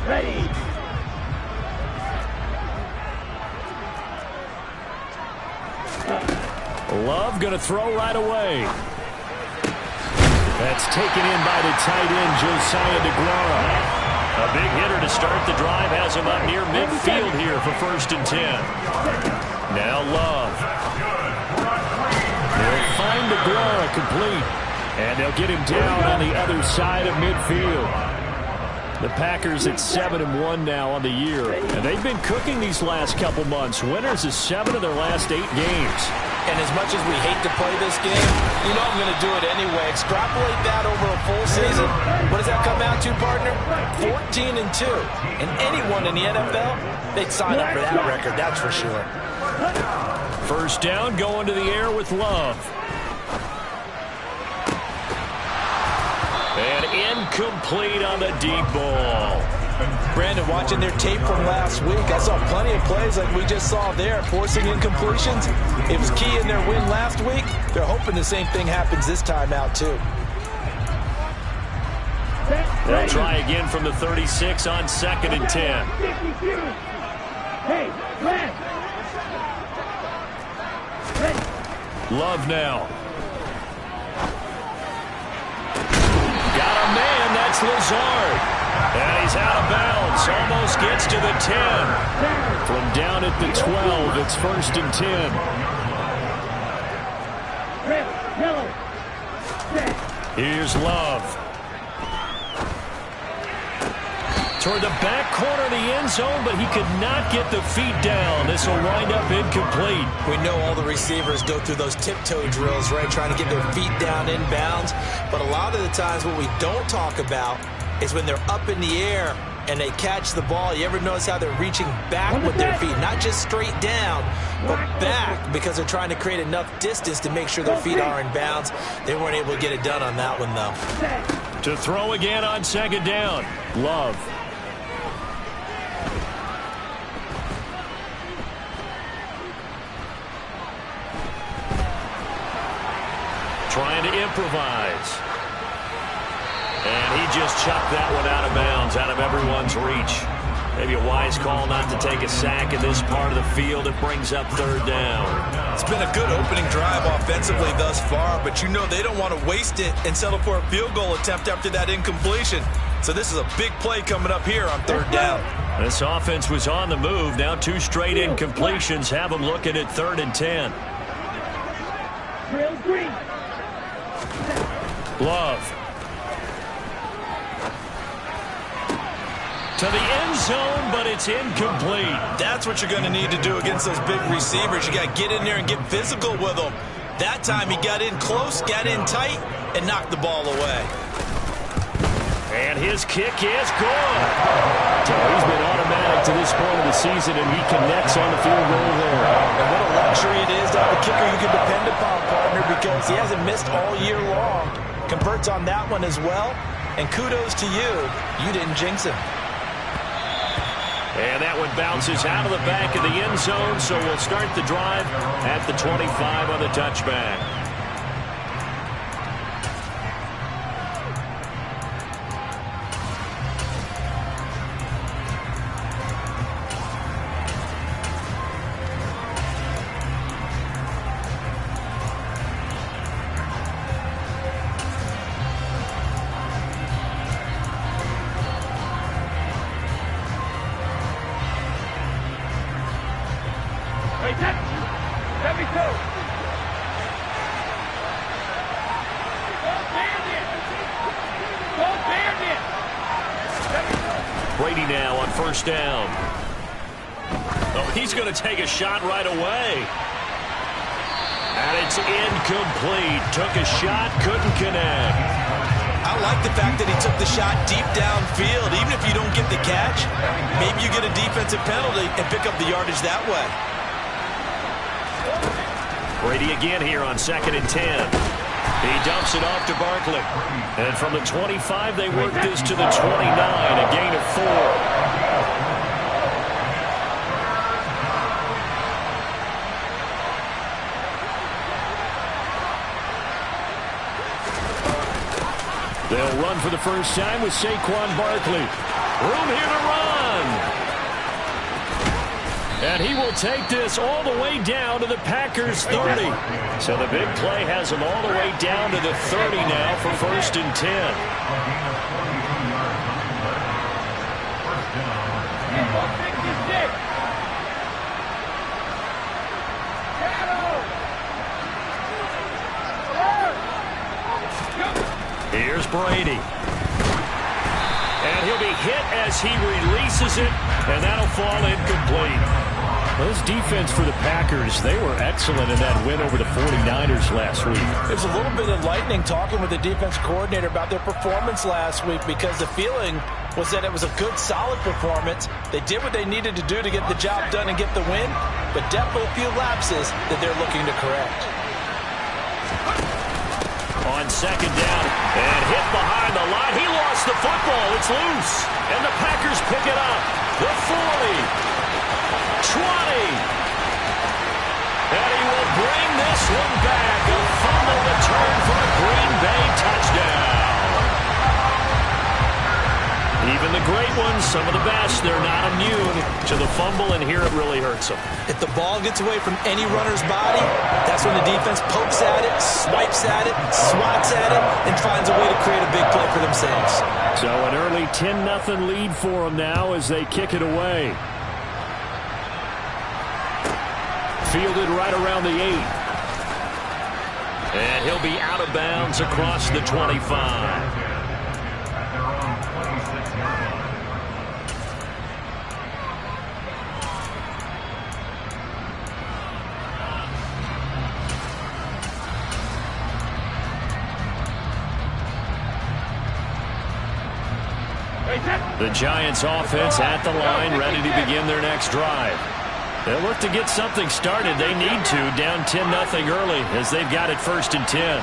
Ready. Love going to throw right away. That's taken in by the tight end, Josiah DeGuara. A big hitter to start the drive has him up near midfield here for 1st and 10. Now Love. They'll find DeGuara complete. And they'll get him down on the other side of midfield. The Packers at 7-1 now on the year. And they've been cooking these last couple months. Winners of 7 of their last 8 games. And as much as we hate to play this game, you know I'm going to do it anyway. Extrapolate that over a full season. What does that come out to, partner? 14-2. And anyone in the NFL, they'd sign up for that record, that's for sure. 1st down, going to the air with Love. And incomplete on the deep ball. Brandon, watching their tape from last week, I saw plenty of plays like we just saw there, forcing incompletions. It was key in their win last week. They're hoping the same thing happens this time out, too. They'll try again from the 36 on 2nd and 10. Love now. Got a man, that's Lazard. And he's out of bounds. Almost gets to the 10. From down at the 12, it's 1st and 10. Here's Love. Toward the back corner of the end zone, but he could not get the feet down. This will wind up incomplete. We know all the receivers go through those tiptoe drills, right, trying to get their feet down inbounds. But a lot of the times what we don't talk about is when they're up in the air and they catch the ball. You ever notice how they're reaching back with their feet? Not just straight down, but back, because they're trying to create enough distance to make sure their feet are in bounds. They weren't able to get it done on that one, though. To throw again on 2nd down. Love. Trying to improvise. And he just chucked that one out of bounds, out of everyone's reach. Maybe a wise call not to take a sack in this part of the field. It brings up 3rd down. It's been a good opening drive offensively thus far, but you know they don't want to waste it and settle for a field goal attempt after that incompletion. So this is a big play coming up here on 3rd down. This offense was on the move. Now 2 straight incompletions have them looking at 3rd and 10. Love. To the end zone, but it's incomplete. That's what you're going to need to do against those big receivers. You got to get in there and get physical with them. That time he got in close, got in tight, and knocked the ball away. And his kick is good. So he's been automatic to this point of the season, and he connects on the field goal there. And what a luxury it is to have a kicker you can depend upon, partner, because he hasn't missed all year long. Converts on that one as well. And kudos to you. You didn't jinx him. And that one bounces out of the back of the end zone, so we'll start the drive at the 25 on the touchback. Let me go. Brady now on 1st down. Oh, he's going to take a shot right away. And it's incomplete. Took a shot, couldn't connect. I like the fact that he took the shot deep downfield. Even if you don't get the catch, maybe you get a defensive penalty and pick up the yardage that way. Brady again here on 2nd and 10. He dumps it off to Barkley. And from the 25, they work this to the 29, a gain of 4. They'll run for the first time with Saquon Barkley. Room here to run. And he will take this all the way down to the Packers 30. So the big play has him all the way down to the 30 now for 1st and 10. Here's Brady. And he'll be hit as he releases it, and that'll fall incomplete. Those defense for the Packers, they were excellent in that win over the 49ers last week. There's a little bit enlightening talking with the defense coordinator about their performance last week, because the feeling was that it was a good, solid performance. They did what they needed to do to get the job done and get the win, but definitely a few lapses that they're looking to correct. On 2nd down, and hit behind the line. He lost the football. It's loose, and the Packers pick it up. The 40. 20. And he will bring this one back. A fumble return for a Green Bay touchdown. Even the great ones, some of the best, they're not immune to the fumble, and here it really hurts them. If the ball gets away from any runner's body, that's when the defense pokes at it, swipes at it, swats at it, and finds a way to create a big play for themselves. So an early 10-0 lead for them now as they kick it away. Fielded right around the 8. And he'll be out of bounds across the 25. The Giants offense at the line, ready to begin their next drive. They'll look to get something started. They need to, down 10-0 early as they've got it 1st and 10.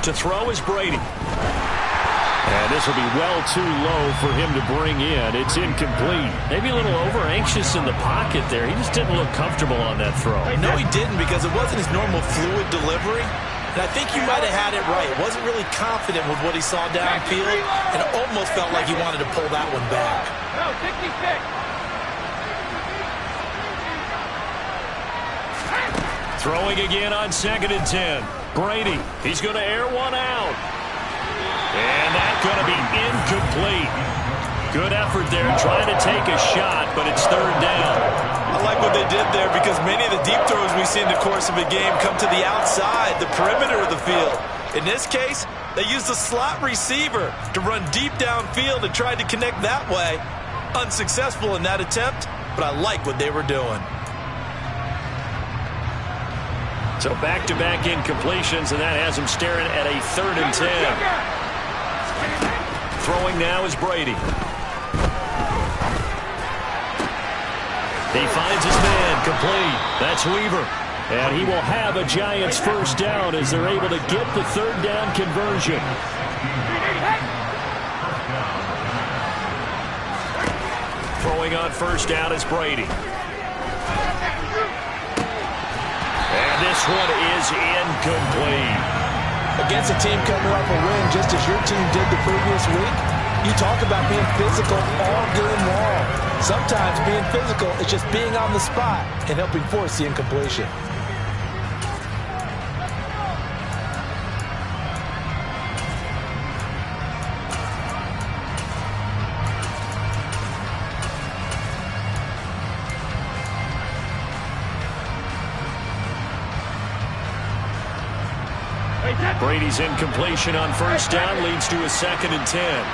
To throw is Brady. And this will be well too low for him to bring in. It's incomplete. Maybe a little over-anxious in the pocket there. He just didn't look comfortable on that throw. No, he didn't, because it wasn't his normal fluid delivery. And I think you might have had it right. Wasn't really confident with what he saw downfield, and it almost felt like he wanted to pull that one back. No, 66. Throwing again on 2nd and 10. Brady, he's going to air one out. And that's going to be incomplete. Good effort there trying to take a shot, but it's 3rd down. I like what they did there, because many of the deep throws we see in the course of a game come to the outside, the perimeter of the field. In this case, they used the slot receiver to run deep downfield and tried to connect that way. Unsuccessful in that attempt, but I like what they were doing. So back-to-back incompletions, and that has him staring at a 3rd and 10. Throwing now is Brady. He finds his man, complete. That's Weaver. And he will have a Giants 1st down as they're able to get the 3rd down conversion. Throwing on 1st down is Brady. And this one is incomplete. Against a team coming off a win just as your team did the previous week, you talk about being physical all game long. Sometimes being physical is just being on the spot and helping force the incompletion. Brady's incompletion on 1st down leads to a 2nd and 10.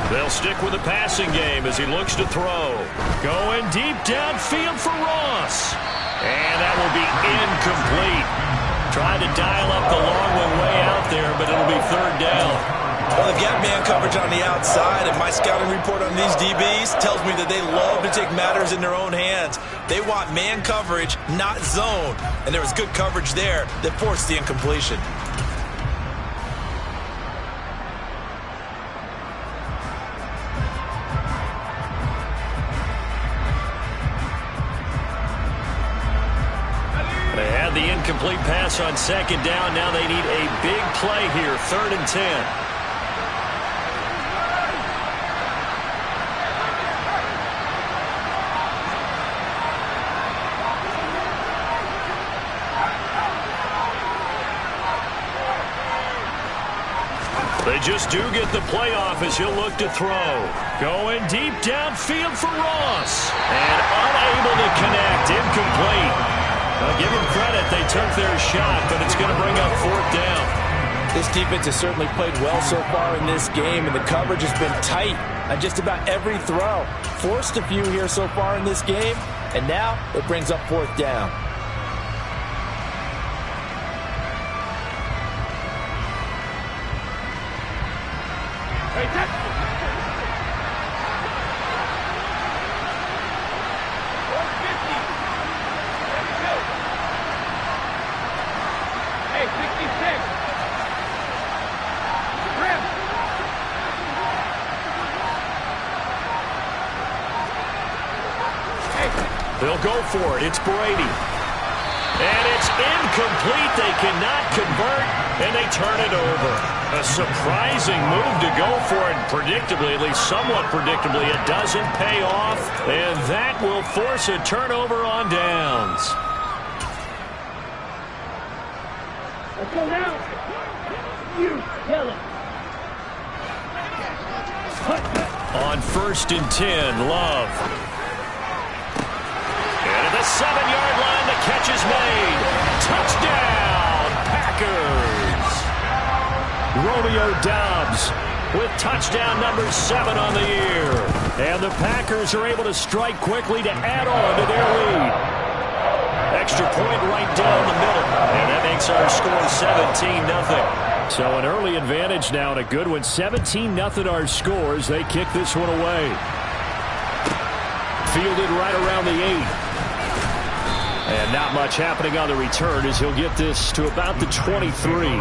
They'll stick with the passing game as he looks to throw. Going deep downfield for Ross. And that will be incomplete. Tried to dial up the long one way out there, but it'll be 3rd down. Well, they've got man coverage on the outside, and my scouting report on these DBs tells me that they love to take matters in their own hands. They want man coverage, not zone. And there was good coverage there that forced the incompletion. incomplete pass on second down. Now they need a big play here, 3rd and 10. They just do get the playoff as he'll look to throw. Going deep downfield for Ross. And unable to connect. Incomplete. Now give them credit. They took their shot, but it's going to bring up 4th down. This defense has certainly played well so far in this game, and the coverage has been tight on just about every throw. Forced a few here so far in this game, and now it brings up 4th down. They'll go for it. It's Brady. And it's incomplete. They cannot convert, and they turn it over. A surprising move to go for it. Predictably, at least somewhat predictably, it doesn't pay off. And that will force a turnover on downs. Let's go now. You, yellow. On 1st and 10, Love. And at the 7-yard line, the catch is made. Touchdown, Packers. Romeo Doubs with touchdown number 7 on the year. And the Packers are able to strike quickly to add on to their lead. Extra point right down the middle. And that makes our score 17-0. So an early advantage now and a good one. 17-0 our scores. They kick this one away. Fielded right around the 8. And not much happening on the return as he'll get this to about the 23.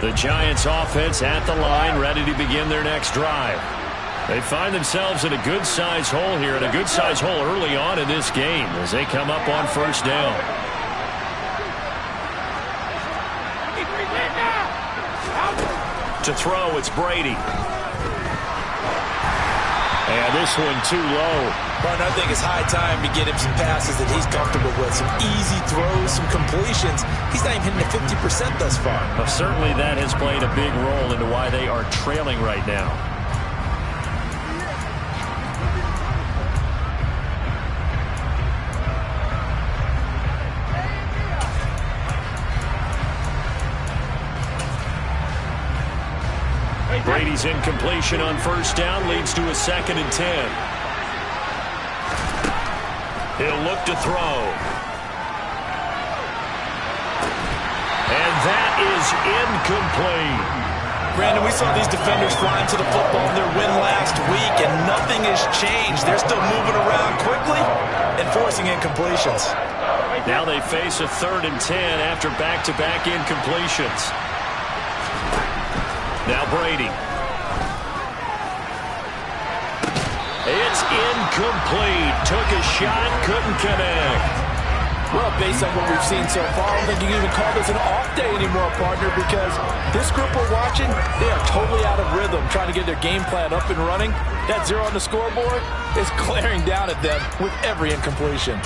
The Giants offense at the line, ready to begin their next drive. They find themselves in a good-sized hole here, and a good-sized hole early on in this game as they come up on 1st down. To throw, it's Brady. And this one too low. But I think it's high time to get him some passes that he's comfortable with. Some easy throws, some completions. He's not even hitting the 50% thus far. Well, certainly that has played a big role into why they are trailing right now. Brady's incompletion on 1st down leads to a 2nd and 10. He'll look to throw. And that is incomplete. Brandon, we saw these defenders flying to the football in their win last week, and nothing has changed. They're still moving around quickly and forcing incompletions. Now they face a 3rd and 10 after back-to-back incompletions. Now Brady. It's incomplete. Took a shot, couldn't connect. Well, based on what we've seen so far, I don't think you can even call this an off day anymore, partner, because this group we're watching, they are totally out of rhythm, trying to get their game plan up and running. That 0 on the scoreboard is glaring down at them with every incompletion.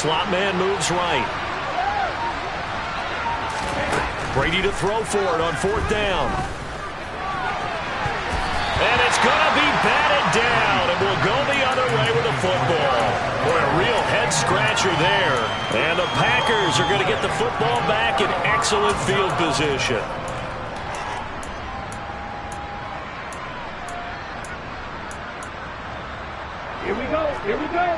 Slot man moves right. Brady to throw for it on 4th down. And it's going to be batted down, and we'll go the other way with the football. Boy, a real head-scratcher there. And the Packers are going to get the football back in excellent field position. Here we go. Here we go.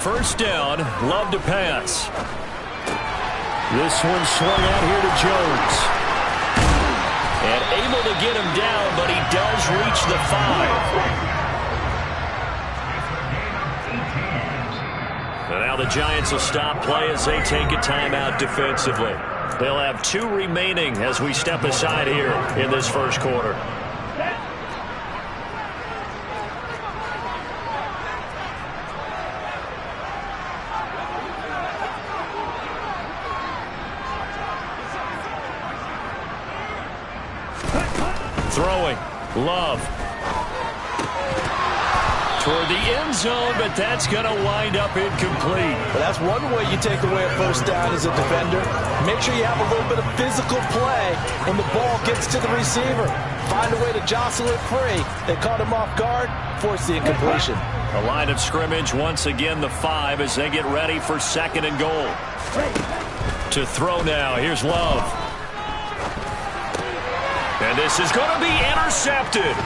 First down, Love to pass. This one swung out here to Jones. And able to get him down, but he does reach the 5. And now the Giants will stop play as they take a timeout defensively. They'll have 2 remaining as we step aside here in this first quarter. Throwing. Love. Toward the end zone, but that's going to wind up incomplete. Well, that's one way you take away a first down as a defender. Make sure you have a little bit of physical play when the ball gets to the receiver. Find a way to jostle it free. They caught him off guard, force the incompletion. The line of scrimmage, once again the 5 as they get ready for 2nd and goal. To throw now, here's Love. And this is going to be intercepted.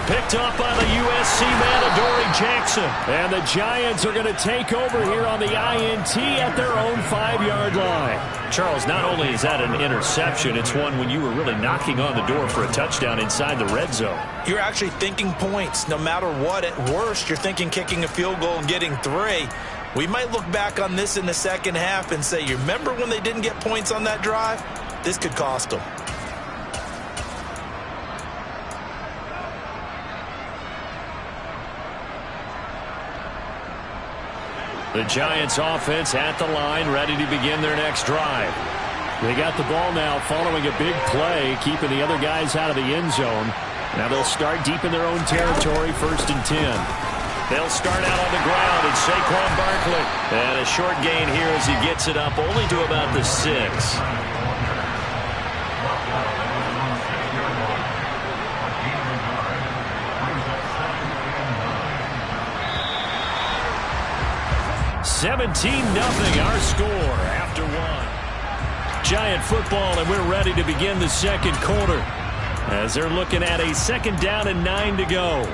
Picked up by the USC man, Adoree Jackson. And the Giants are going to take over here on the INT at their own 5-yard line. Charles, not only is that an interception, it's one when you were really knocking on the door for a touchdown inside the red zone. You're actually thinking points. No matter what, at worst, you're thinking kicking a field goal and getting 3. We might look back on this in the second half and say, you remember when they didn't get points on that drive? This could cost them. The Giants offense at the line, ready to begin their next drive. They got the ball now following a big play, keeping the other guys out of the end zone. Now they'll start deep in their own territory, 1st and 10. They'll start out on the ground, and Saquon Barkley. And a short gain here as he gets it up only to about the 6. (17-0) our score after 1. Giant football, and we're ready to begin the second quarter as they're looking at a 2nd down and 9 to go.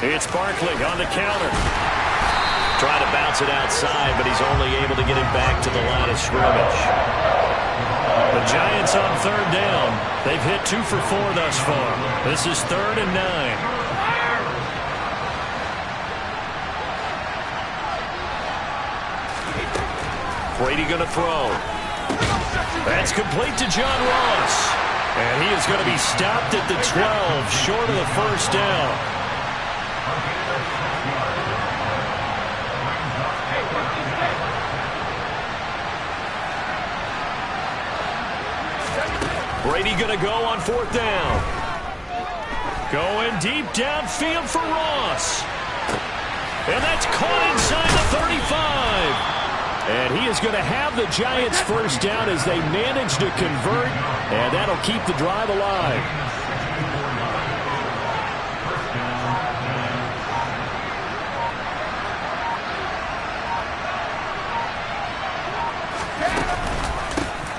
It's Barkley on the counter. Trying to bounce it outside, but he's only able to get it back to the line of scrimmage. The Giants on 3rd down. They've hit 2 for 4 thus far. This is 3rd and 9. Brady going to throw. That's complete to John Ross. And he is going to be stopped at the 12, short of the first down. Brady going to go on 4th down. Going deep downfield for Ross. And that's caught inside the 35. And he is going to have the Giants first down as they manage to convert. And that'll keep the drive alive.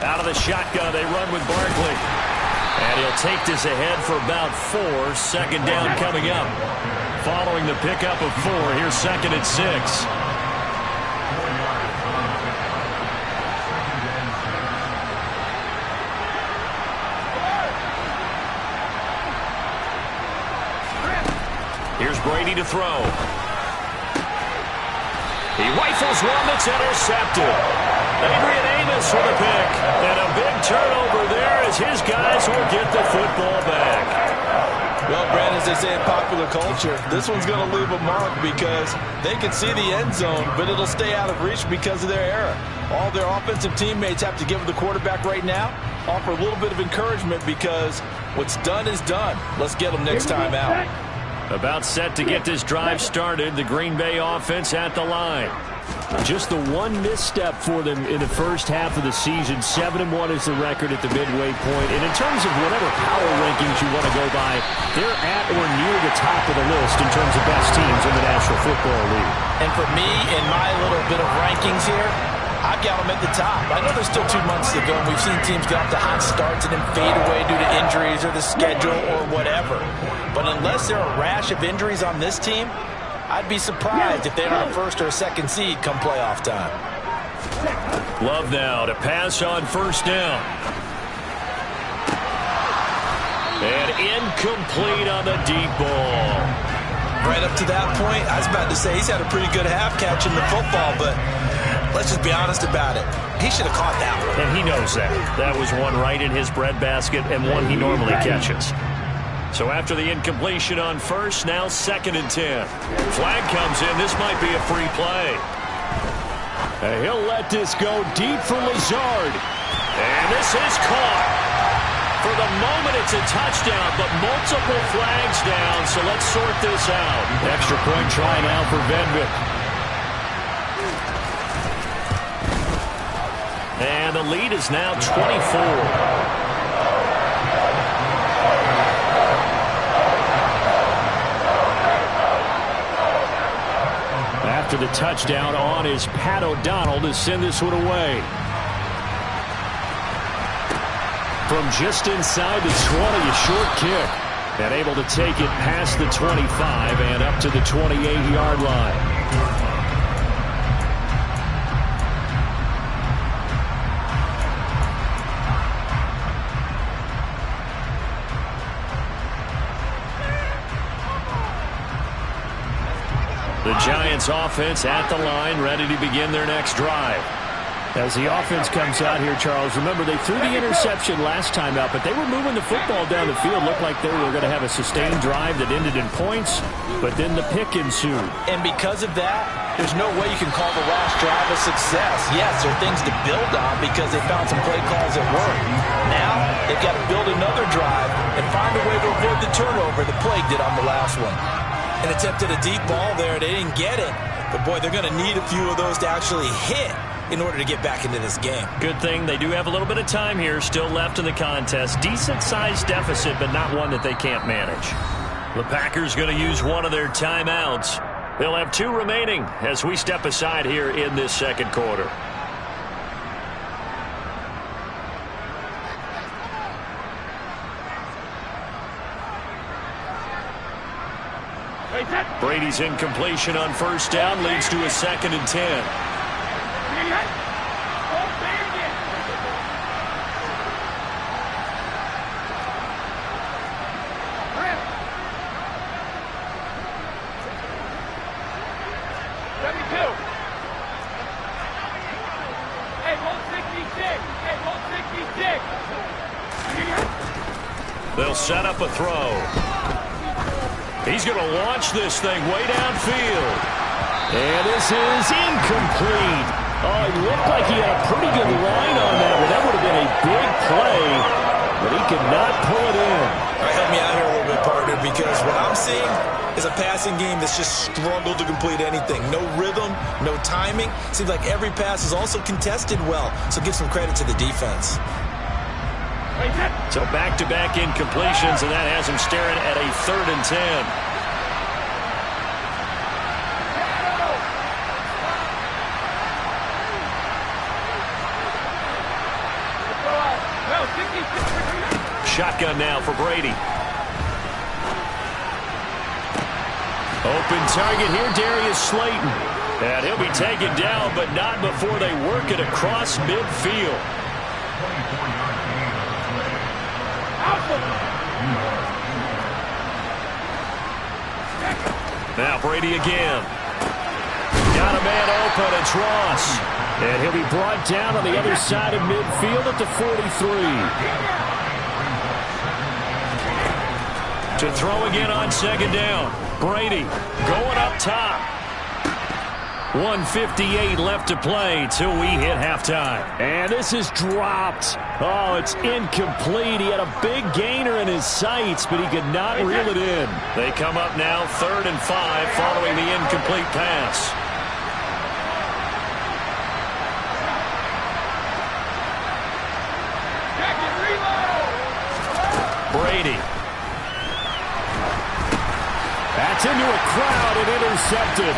Out of the shotgun, they run with Barkley. And he'll take this ahead for about 4. 2nd down coming up. Following the pickup of 4, here's 2nd and 6. Here's Brady to throw. He rifles one that's intercepted. Adrian Amos for the pick. And a big turnover there as his guys will get the football back. Well, Brandon, as they say in popular culture, this one's going to leave a mark because they can see the end zone, but it'll stay out of reach because of their error. All their offensive teammates have to give the quarterback right now, offer a little bit of encouragement because what's done is done. Let's get them next time out. About set to get this drive started. The Green Bay offense at the line. Just the one misstep for them in the first half of the season. 7-1 is the record at the midway point. And in terms of whatever power rankings you want to go by, they're at or near the top of the list in terms of best teams in the National Football League. And for me, in my little bit of rankings here, I've got them at the top. I know there's still 2 months to go, and we've seen teams get off to hot starts and then fade away due to injuries or the schedule or whatever. But unless there are a rash of injuries on this team, I'd be surprised if they're on a first or a second seed come playoff time. Love now to pass on first down. And incomplete on the deep ball. Right up to that point, I was about to say he's had a pretty good half catching the football, but let's just be honest about it. He should have caught that one. And he knows that. That was one right in his breadbasket and one he normally catches. So after the incompletion on first, now 2nd and 10. Flag comes in. This might be a free play. And he'll let this go deep for Lazard. And this is caught. For the moment, it's a touchdown, but multiple flags down, so let's sort this out. Extra point try now for Vedvik. And the lead is now 24. After the touchdown on is Pat O'Donnell to send this one away. From just inside the 20, a short kick. And able to take it past the 25 and up to the 28-yard line. The Giants offense at the line, ready to begin their next drive. As the offense comes out here, Charles, remember they threw the interception last time out, but they were moving the football down the field. Looked like they were going to have a sustained drive that ended in points, but then the pick ensued. And because of that, there's no way you can call the last drive a success. Yes, there are things to build on because they found some play calls that work. Now, they've got to build another drive and find a way to avoid the turnover the Plague did on the last one. And attempted a deep ball there. They didn't get it. But, boy, they're going to need a few of those to actually hit in order to get back into this game. Good thing they do have a little bit of time here still left in the contest. Decent-sized deficit, but not one that they can't manage. The Packers going to use one of their timeouts. They'll have 2 remaining as we step aside here in this second quarter. Brady's incompletion on first down leads to a 2nd and 10. They'll set up a throw. He's going to launch this thing way downfield. And this is incomplete. Oh, it looked like he had a pretty good line on that one. That would have been a big play, but he could not pull it in. All right, help me out here a little bit, partner, because what I'm seeing is a passing game that's just struggled to complete anything. No rhythm, no timing. Seems like every pass is also contested well, so give some credit to the defense. So back-to-back incompletions, and that has him staring at a 3rd and 10. Shotgun now for Brady. Open target here, Darius Slayton. And he'll be taken down, but not before they work it across midfield. Now Brady again. Got a man open, it's Ross. And he'll be brought down on the other side of midfield at the 43. To throw again on 2nd down. Brady going up top. 1:58 left to play till we hit halftime. And this is dropped. Oh, it's incomplete. He had a big gainer in his sights, but he could not reel it in. They come up now 3rd and 5 following the incomplete pass. Brady. That's into a crowd and intercepted.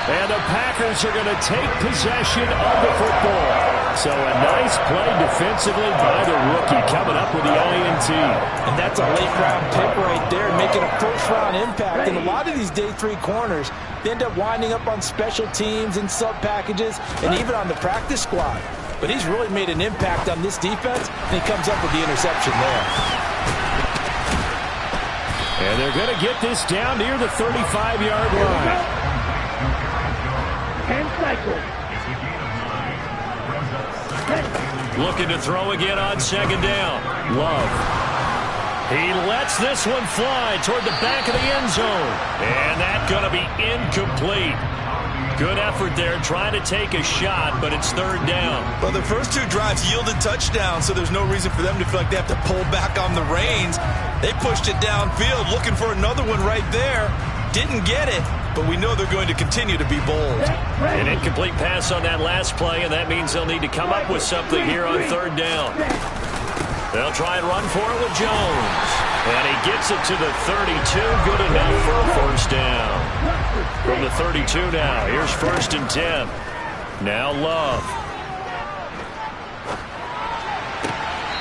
And the Packers are going to take possession of the football. So a nice play defensively by the rookie coming up with the INT. And that's a late-round pick right there, making a first-round impact. And a lot of these day 3 corners, they end up winding up on special teams and sub-packages and even on the practice squad. But he's really made an impact on this defense, and he comes up with the interception there. And they're going to get this down near the 35-yard line. 10 cycles. Looking to throw again on 2nd down. Love. He lets this one fly toward the back of the end zone. And that's going to be incomplete. Good effort there trying to take a shot, but it's 3rd down. Well, the first 2 drives yielded touchdowns, so there's no reason for them to feel like they have to pull back on the reins. They pushed it downfield, looking for another one right there. Didn't get it, but we know they're going to continue to be bold. An incomplete pass on that last play, and that means they'll need to come up with something here on 3rd down. They'll try and run for it with Jones. And he gets it to the 32. Good enough for a 1st down. From the 32 now, here's 1st and 10. Now Love.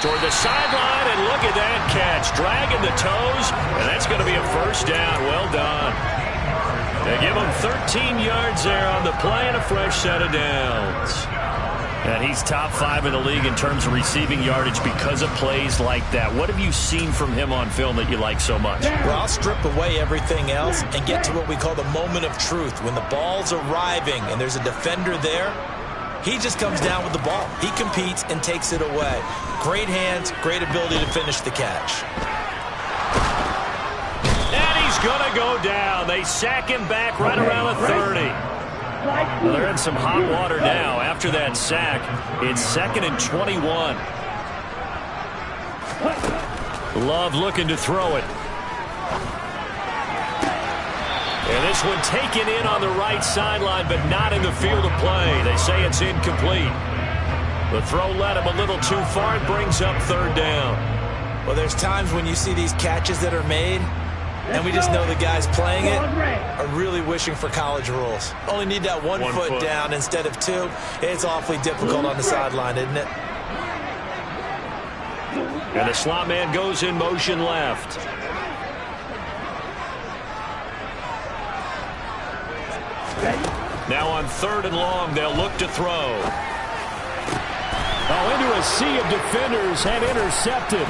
Toward the sideline, and look at that catch. Dragging the toes, and that's going to be a 1st down. Well done. They give him 13 yards there on the play and a fresh set of downs. And he's top 5 in the league in terms of receiving yardage because of plays like that. What have you seen from him on film that you like so much? Well, I'll strip away everything else and get to what we call the moment of truth. When the ball's arriving and there's a defender there, he just comes down with the ball. He competes and takes it away. Great hands, great ability to finish the catch. And he's going to go down. They sack him back right around the 30. Well, they're in some hot water now. After that sack, it's 2nd and 21. Love looking to throw it. And this one taken in on the right sideline, but not in the field of play. They say it's incomplete. The throw led him a little too far. It brings up 3rd down. Well, there's times when you see these catches that are made, and we just know the guys playing it are really wishing for college rules. Only need that one foot down instead of 2. It's awfully difficult on the sideline, isn't it? And the slot man goes in motion left. Now on 3rd and long, they'll look to throw. Oh, into a sea of defenders and intercepted.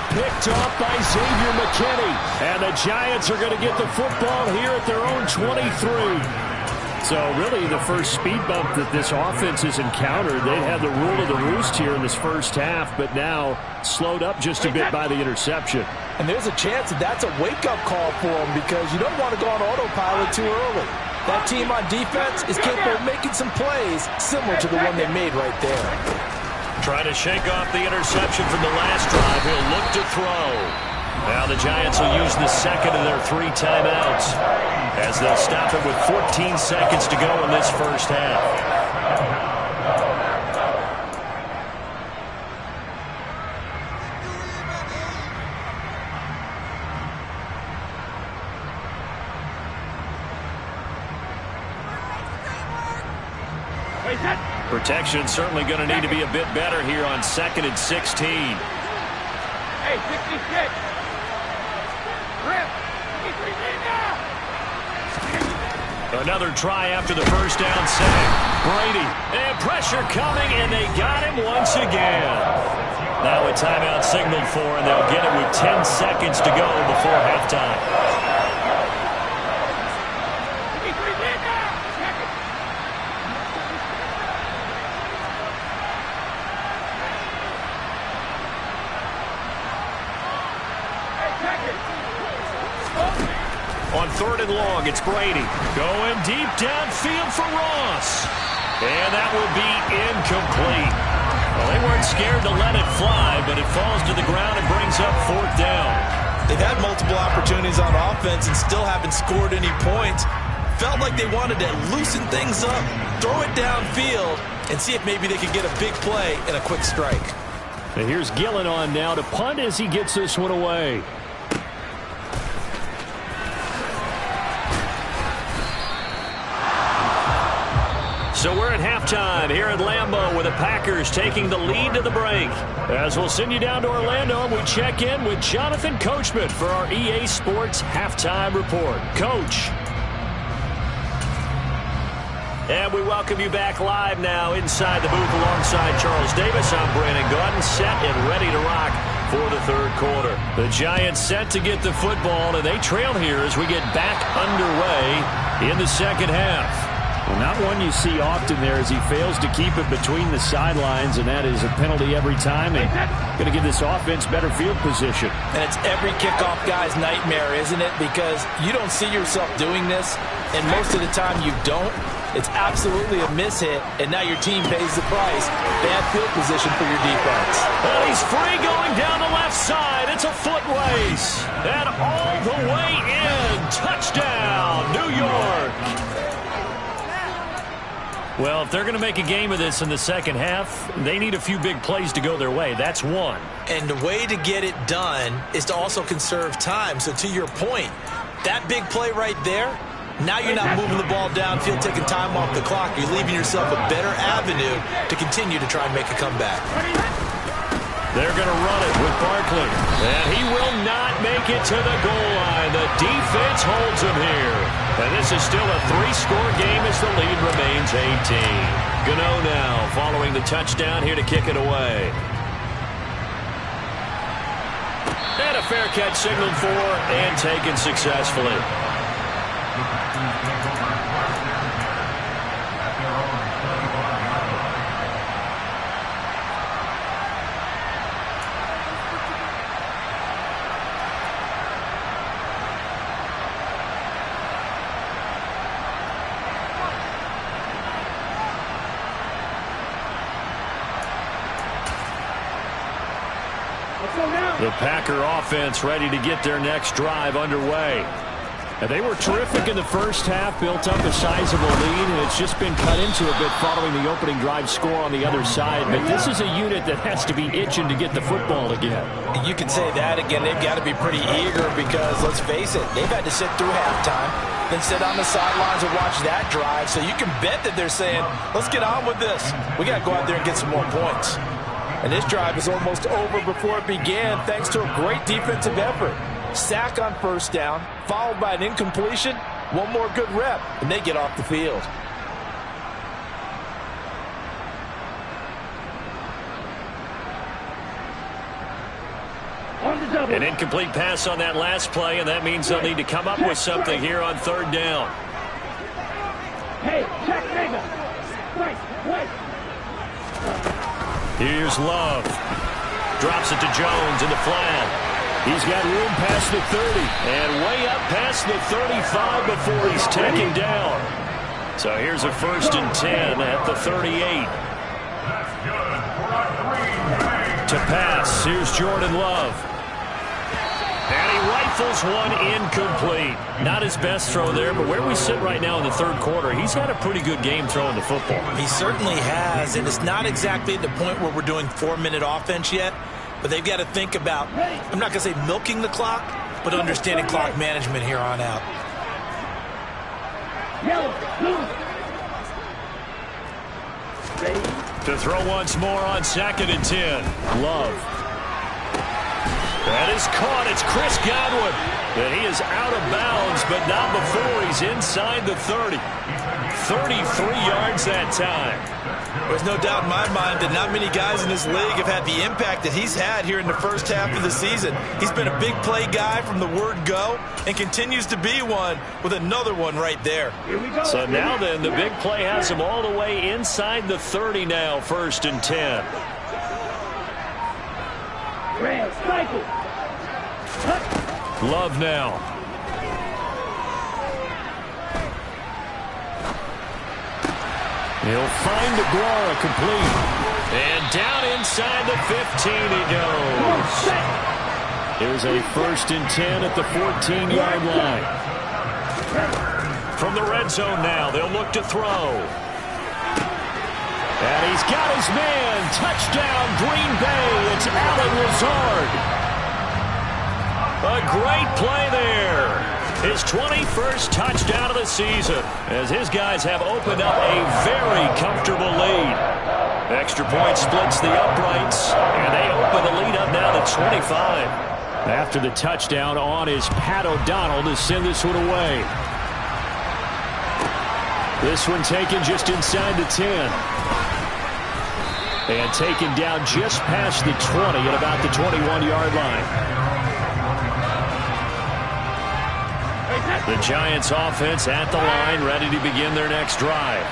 Picked off by Xavier McKinney. And the Giants are going to get the football here at their own 23. So really the first speed bump that this offense has encountered. They had the rule of the roost here in this first half, but now slowed up just a bit by the interception. And there's a chance that that's a wake-up call for them because you don't want to go on autopilot too early. That team on defense is capable of making some plays similar to the one they made right there. Trying to shake off the interception from the last drive. He'll look to throw. Now the Giants will use the 2nd of their 3 timeouts as they'll stop it with 14 seconds to go in this first half. Protection certainly going to need to be a bit better here on 2nd and 16. Hey, 66. Rip. Another try after the first down sack. Brady. And pressure coming, and they got him once again. Now a timeout signaled for, and they'll get it with 10 seconds to go before halftime. On 3rd and long, it's Brady. Going deep downfield for Ross. And that will be incomplete. Well, they weren't scared to let it fly, but it falls to the ground and brings up 4th down. They've had multiple opportunities on offense and still haven't scored any points. Felt like they wanted to loosen things up, throw it downfield, and see if maybe they could get a big play and a quick strike. And here's Gillen on now to punt as he gets this one away. So we're at halftime here at Lambeau with the Packers taking the lead to the break. As we'll send you down to Orlando, we check in with Jonathan Coachman for our EA Sports Halftime Report. Coach. And we welcome you back live now inside the booth alongside Charles Davis. I'm Brandon Gaudin, set and ready to rock for the 3rd quarter. The Giants set to get the football, and they trail here as we get back underway in the 2nd half. Well, not one you see often there as he fails to keep it between the sidelines, and that is a penalty every time, and going to give this offense better field position. And it's every kickoff guy's nightmare, isn't it? Because you don't see yourself doing this, and most of the time you don't. It's absolutely a mishit, and now your team pays the price. Bad field position for your defense. And he's free going down the left side. It's a foot race. And all the way in. Touchdown, New York. Well, if they're going to make a game of this in the 2nd half, they need a few big plays to go their way. That's one. And the way to get it done is to also conserve time. So to your point, that big play right there, now you're not moving the ball downfield, taking time off the clock. You're leaving yourself a better avenue to continue to try and make a comeback. They're going to run it with Barkley. And he will not make it to the goal line. The defense holds him here. And this is still a 3-score game as the lead remains 18. Gano now following the touchdown here to kick it away. And a fair catch signaled for and taken successfully. The Packer offense ready to get their next drive underway. And they were terrific in the first half, built up a sizable lead, and it's just been cut into a bit following the opening drive score on the other side. But this is a unit that has to be itching to get the football again. You can say that again. They've got to be pretty eager because, let's face it, they've had to sit through halftime, then sit on the sidelines and watch that drive. So you can bet that they're saying, let's get on with this. We got to go out there and get some more points. And this drive is almost over before it began thanks to a great defensive effort. Sack on 1st down, followed by an incompletion, one more good rep, and they get off the field. An incomplete pass on that last play, and that means they'll need to come up with something here on 3rd down. Hey, check, nigga. Wait. Here's Love. Drops it to Jones in the flat. He's got room past the 30 and way up past the 35 before he's taken down. So here's a 1st and 10 at the 38. To pass, here's Jordan Love. And he rifles one incomplete. Not his best throw there, but where we sit right now in the 3rd quarter, he's had a pretty good game throwing the football. He certainly has, and it's not exactly at the point where we're doing 4-minute offense yet, but they've got to think about, I'm not going to say milking the clock, but understanding clock management here on out. To throw once more on 2nd and 10. Love. That is caught. It's Chris Godwin. And he is out of bounds, but not before he's inside the 30. 33 yards that time. There's no doubt in my mind that not many guys in this league have had the impact that he's had here in the first half of the season. He's been a big play guy from the word go and continues to be one with another one right there. So now then, the big play has him all the way inside the 30 now, 1st and 10. Love now. He'll find Aguara complete. And down inside the 15 he goes. Here's a 1st and 10 at the 14-yard line. From the red zone now, they'll look to throw. And he's got his man. Touchdown, Green Bay. It's Allen Lazard. A great play there. His 21st touchdown of the season, as his guys have opened up a very comfortable lead. Extra point splits the uprights, and they open the lead up now to 25. After the touchdown, on is Pat O'Donnell to send this one away. This one taken just inside the 10. And taken down just past the 20 at about the 21-yard line. The Giants offense at the line, ready to begin their next drive.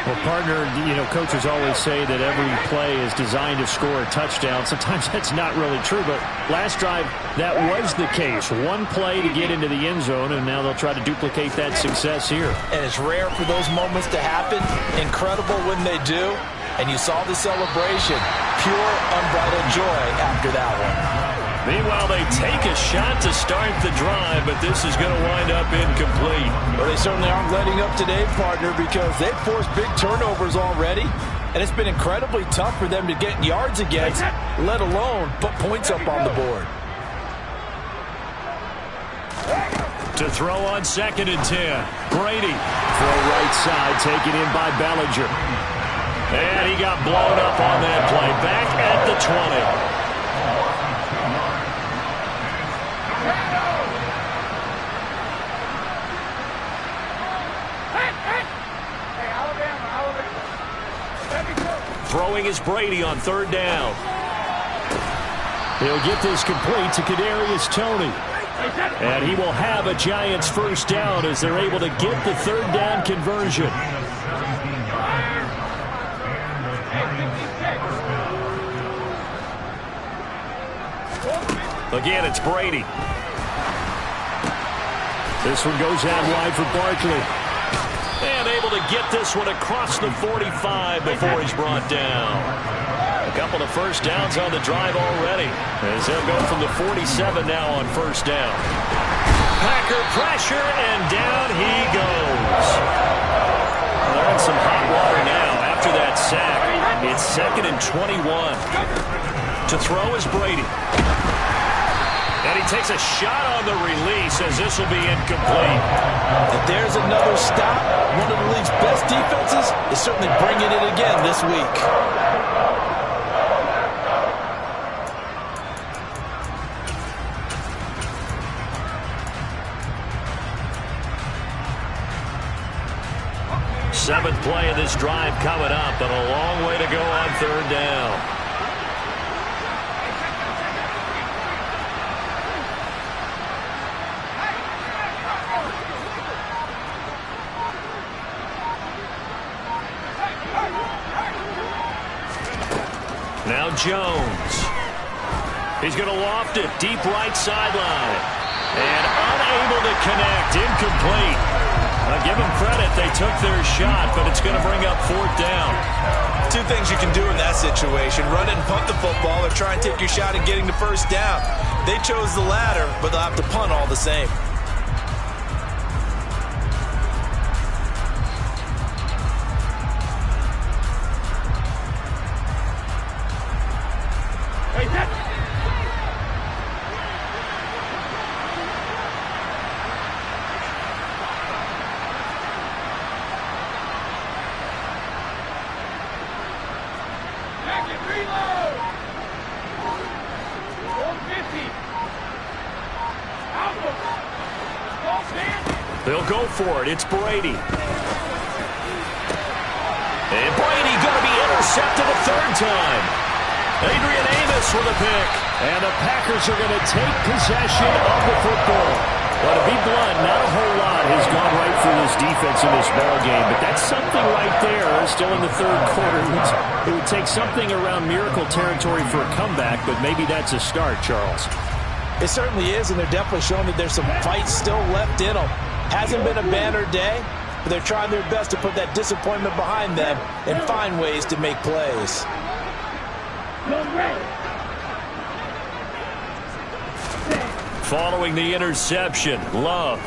Well, partner, coaches always say that every play is designed to score a touchdown. Sometimes that's not really true, but last drive, that was the case. One play to get into the end zone, and now they'll try to duplicate that success here. And it's rare for those moments to happen. Incredible when they do. And you saw the celebration. Pure, unbridled joy after that one. Meanwhile, they take a shot to start the drive, but this is going to wind up incomplete. Well, they certainly aren't letting up today, partner, because they've forced big turnovers already, and it's been incredibly tough for them to get yards against, let alone put points up on the board. To throw on 2nd and 10. Brady. Throw right side, taken in by Bellinger. And he got blown up on that play. Back at the 20. Throwing is Brady on 3rd down. He'll get this complete to Kadarius Toney. And he will have a Giants 1st down as they're able to get the 3rd down conversion. Again, it's Brady. This one goes out wide for Barkley. And able to get this one across the 45 before he's brought down. A couple of 1st downs on the drive already, as they'll go from the 47 now on 1st down. Packer pressure, and down he goes. They're in some hot water now after that sack. It's 2nd and 21. To throw is Brady. And he takes a shot on the release as this will be incomplete. And there's another stop. One of the league's best defenses is certainly bringing it again this week. Seventh play of this drive coming up, and a long way to go on 3rd down. Now Jones. He's going to loft it deep right sideline. And unable to connect. Incomplete. Now give them credit. They took their shot, but it's going to bring up 4th down. Two things you can do in that situation. Run it and punt the football, or try and take your shot at getting the 1st down. They chose the latter, but they'll have to punt all the same. They'll go for it. It's Brady. And Brady going to be intercepted a 3rd time. Adrian Amos with a pick. And the Packers are going to take possession of the football. Well, to be blunt, not a whole lot has gone right for this defense in this ballgame, but that's something right there. Still in the 3rd quarter. It would take something around miracle territory for a comeback, but maybe that's a start, Charles. It certainly is, and they're definitely showing that there's some fight still left in them. Hasn't been a banner day, but they're trying their best to put that disappointment behind them and find ways to make plays. Following the interception, Love.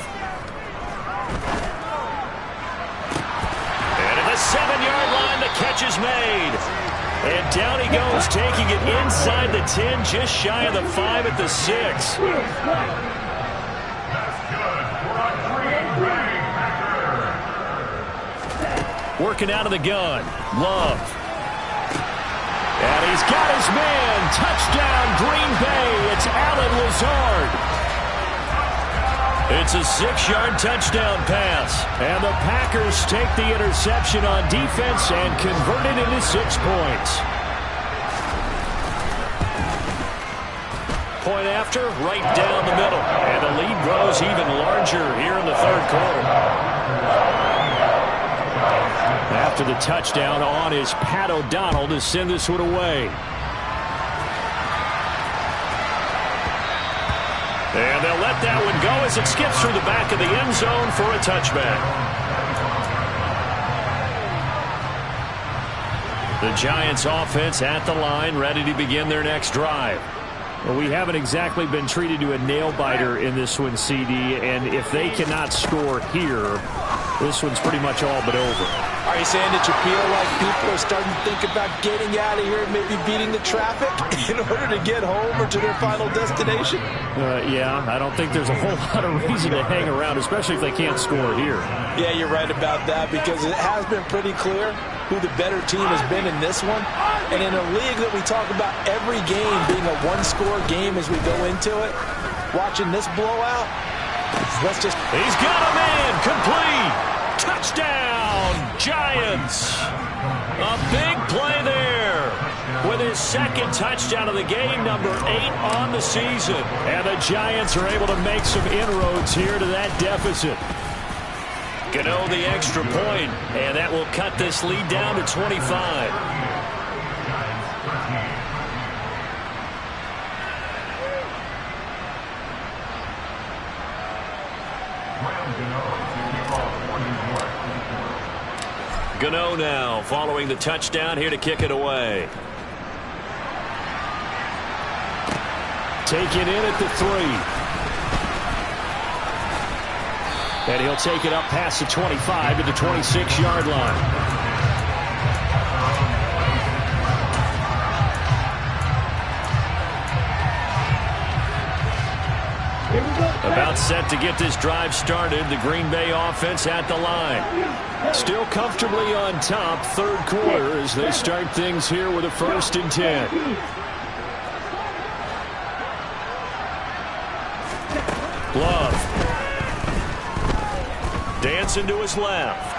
And at the 7-yard line, the catch is made. And down he goes, taking it inside the 10, just shy of the 5 at the 6. Working out of the gun, Love. And he's got his man. Touchdown, Green Bay. It's Allen Lazard. It's a 6-yard touchdown pass. And the Packers take the interception on defense and convert it into 6 points. Point after, right down the middle. And the lead grows even larger here in the third quarter. After the touchdown, on is Pat O'Donnell to send this one away. And they'll let that one go as it skips through the back of the end zone for a touchback. The Giants offense at the line, ready to begin their next drive. Well, we haven't exactly been treated to a nail-biter in this one, CD, and if they cannot score here, this one's pretty much all but over. Are you saying that you feel like people are starting to think about getting out of here and maybe beating the traffic in order to get home or to their final destination? Yeah, I don't think there's a whole lot of reason to hang around, especially if they can't score here. Yeah, you're right about that because it has been pretty clear who the better team has been in this one. And in a league that we talk about every game being a one-score game as we go into it, watching this blowout, let's just... He's got a man, complete! Touchdown, Giants! A big play there with his second touchdown of the game, number 8 on the season. And the Giants are able to make some inroads here to that deficit. Gano the extra point, and that will cut this lead down to 25. Gano now following the touchdown, here to kick it away. Taken in at the 3. And he'll take it up past the 25 to the 26-yard line. About set to get this drive started. The Green Bay offense at the line. Still comfortably on top, third quarter, as they start things here with a 1st and 10. Love. Dancing to his left.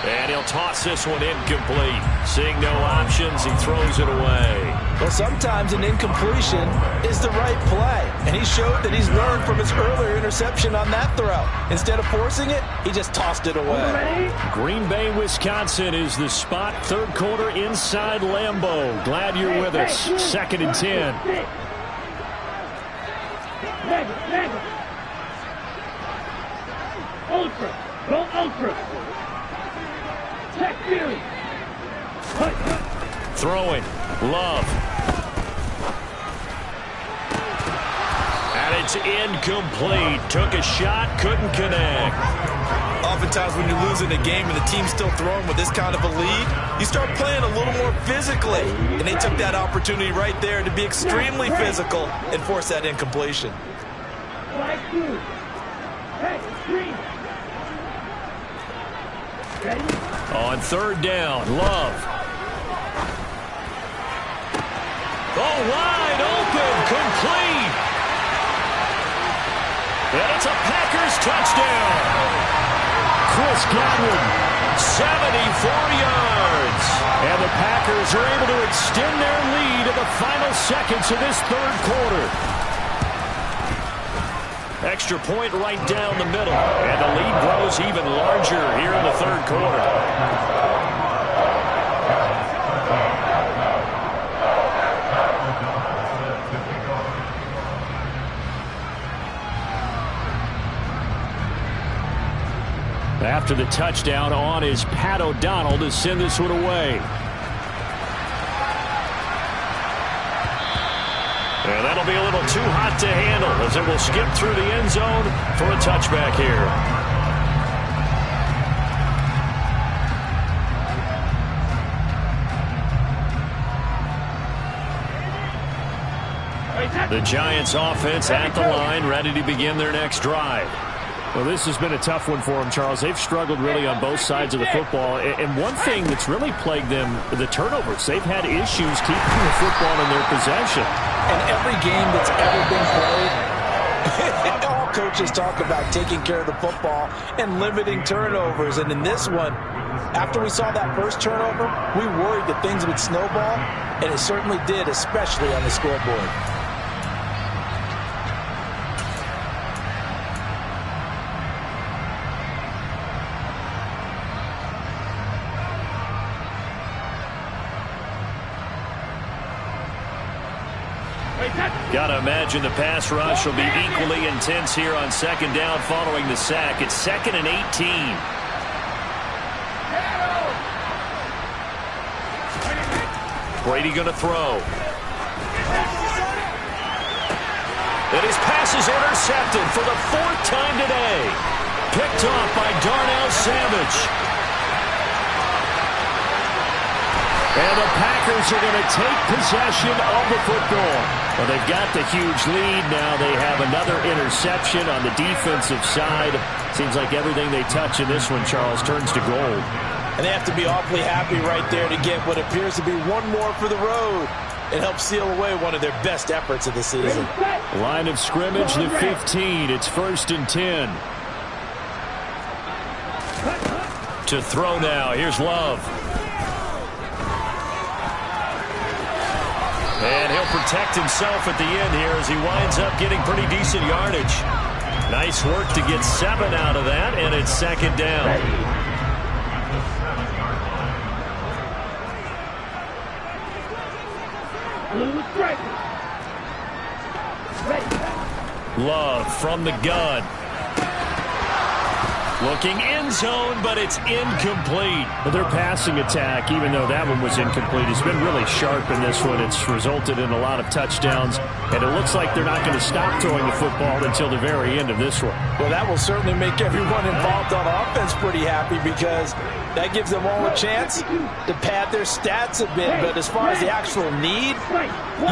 And he'll toss this one incomplete. Seeing no options, he throws it away. Well, sometimes an incompletion is the right play. And he showed that he's learned from his earlier interception on that throw. Instead of forcing it, he just tossed it away. Green Bay, Wisconsin is the spot. Third quarter inside Lambeau. Glad you're with us. 2nd and 10. Ultra. Go ultra. Check theory. Throwing. Love. And it's incomplete. Took a shot, couldn't connect. Oftentimes when you're losing a game and the team's still throwing with this kind of a lead, you start playing a little more physically. And they took that opportunity right there to be extremely physical and force that incompletion. On 3rd down, Love. Oh, wide open, complete. And it's a Packers touchdown. Chris Godwin, 74 yards. And the Packers are able to extend their lead in the final seconds of this third quarter. Extra point right down the middle. And the lead grows even larger here in the third quarter. after the touchdown on is Pat O'Donnell to send this one away. And that'll be a little too hot to handle as it will skip through the end zone for a touchback here. The Giants offense at the line, ready to begin their next drive. Well, this has been a tough one for them, Charles. They've struggled really on both sides of the football. And one thing that's really plagued them, the turnovers. They've had issues keeping the football in their possession. And every game that's ever been played, all coaches talk about taking care of the football and limiting turnovers. And in this one, after we saw that first turnover, we worried that things would snowball, and it certainly did, especially on the scoreboard. Got to imagine the pass rush will be equally intense here on second down following the sack. It's 2nd and 18. Brady going to throw. And his pass is intercepted for the 4th time today. Picked off by Darnell Savage. And the Packers are going to take possession of the football. Well, they've got the huge lead. Now they have another interception on the defensive side. Seems like everything they touch in this one, Charles, turns to gold. And they have to be awfully happy right there to get what appears to be one more for the road. It helps seal away one of their best efforts of the season. Line of scrimmage, the 15. It's 1st and 10. To throw now. Here's Love. And he'll protect himself at the end here as he winds up getting pretty decent yardage. Nice work to get 7 out of that, and it's 2nd down. Love from the gun. Looking end zone, but it's incomplete. But their passing attack, even though that one was incomplete, has been really sharp in this one. It's resulted in a lot of touchdowns, and it looks like they're not going to stop throwing the football until the very end of this one. Well, that will certainly make everyone involved on offense pretty happy because that gives them all a chance to pad their stats a bit. But as far as the actual need,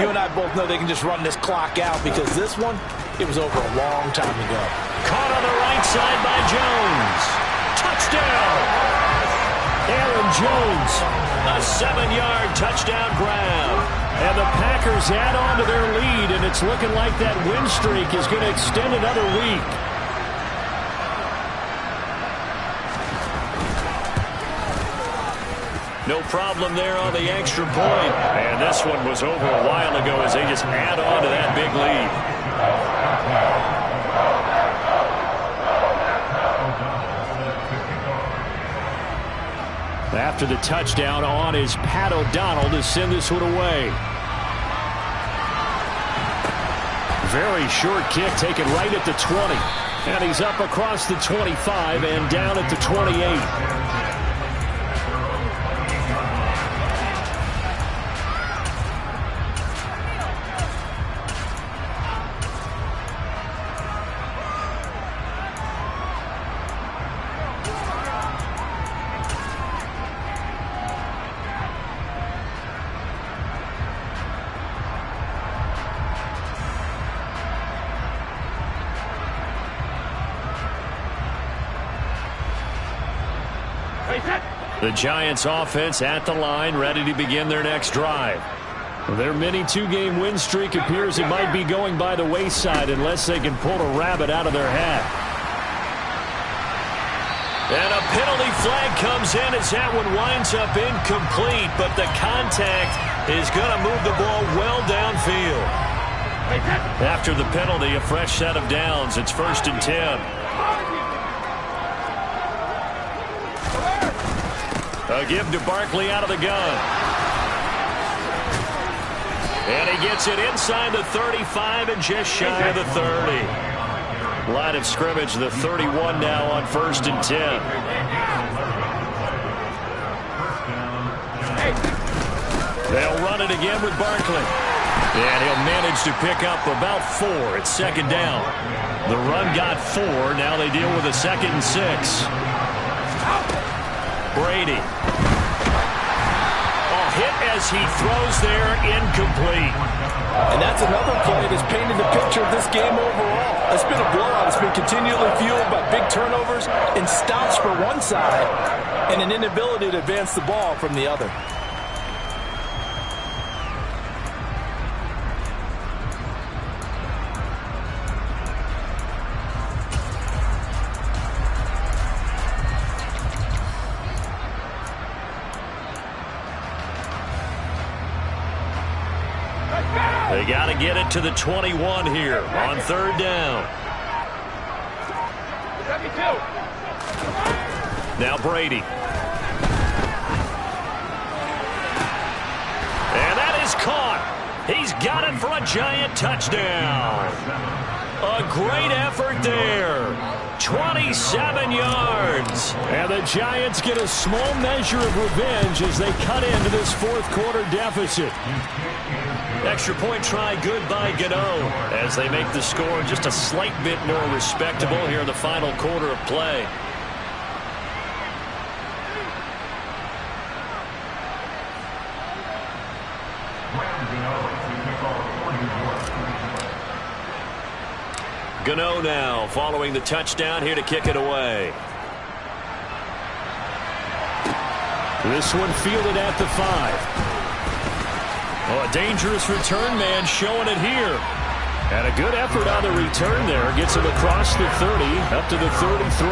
you and I both know they can just run this clock out because this one, it was over a long time ago. Caught on the right side by Jones. Touchdown! Aaron Jones, a 7-yard touchdown grab. And the Packers add on to their lead, and it's looking like that win streak is going to extend another week. No problem there on the extra point. And this one was over a while ago as they just add on to that big lead. After the touchdown, on is Pat O'Donnell to send this one away. Very short kick taken right at the 20. And he's up across the 25 and down at the 28. The Giants offense at the line, ready to begin their next drive. Their mini 2-game win streak appears it might be going by the wayside unless they can pull a rabbit out of their hat. And a penalty flag comes in as that one winds up incomplete, but the contact is going to move the ball well downfield. After the penalty, a fresh set of downs. It's 1st and 10. A give to Barkley out of the gun. And he gets it inside the 35 and just shy of the 30. Line of scrimmage, the 31 now on 1st and 10. They'll run it again with Barkley. And he'll manage to pick up about 4 at 2nd down. The run got 4. Now they deal with a 2nd and 6. Brady. Hit as he throws there, incomplete. And that's another play that's painted the picture of this game overall. It's been a blowout. It's been continually fueled by big turnovers and stops for one side and an inability to advance the ball from the other. They got to get it to the 21 here on 3rd down. Now Brady. And that is caught. He's got it for a giant touchdown. A great effort there. 27 yards. And the Giants get a small measure of revenge as they cut into this 4th quarter deficit. Extra point try good by Gano as they make the score just a slight bit more respectable here in the final quarter of play. Gano now following the touchdown here to kick it away. This one fielded at the 5. Oh, a dangerous return man showing it here. And a good effort on the return there. Gets him across the 30 up to the 33.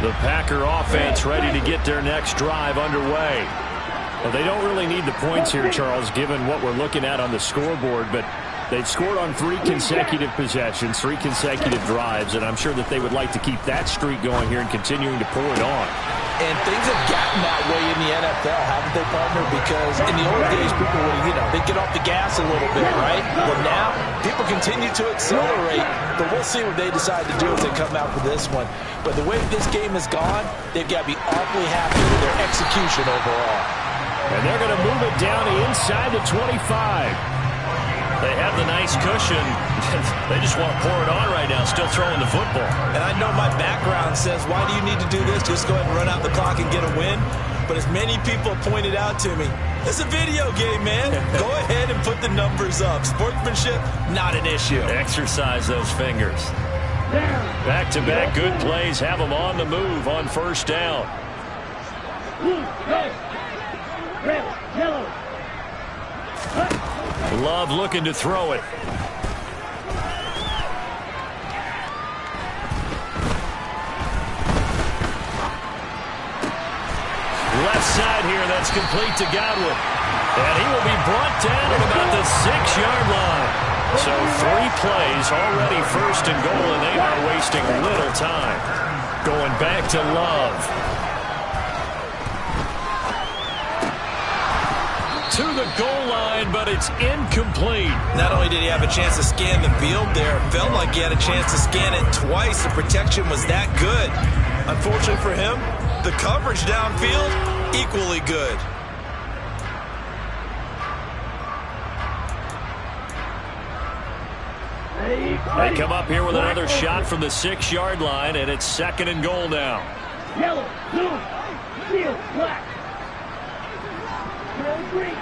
The Packer offense ready to get their next drive underway. Well, they don't really need the points here, Charles, given what we're looking at on the scoreboard, but they've scored on 3 consecutive possessions, 3 consecutive drives, and I'm sure that they would like to keep that streak going here and continuing to pour it on. And things have gotten that way in the NFL, haven't they, partner? Because in the old days, people would, they'd get off the gas a little bit, right? But now, people continue to accelerate, but we'll see what they decide to do as they come out for this one. But the way this game has gone, they've got to be awfully happy with their execution overall. And they're going to move it down inside the 25. They have the nice cushion. They just want to pour it on right now, still throwing the football. And I know my background says, why do you need to do this? Just go ahead and run out the clock and get a win. But as many people pointed out to me, it's a video game, man. Go ahead and put the numbers up. Sportsmanship, not an issue. Exercise those fingers. Back-to-back good plays have them on the move on 1st down. Red, yellow. Love looking to throw it. Left side here, that's complete to Godwin. And he will be brought down at about the 6-yard line. So 3 plays already 1st and goal, and they are wasting little time. Going back to Love. To the goal line, but it's incomplete. Not only did he have a chance to scan the field there, it felt like he had a chance to scan it twice. The protection was that good. Unfortunately for him, the coverage downfield, equally good. They come up here with another shot from the 6-yard line, and it's 2nd and goal now. Yellow, blue, field, black. Green.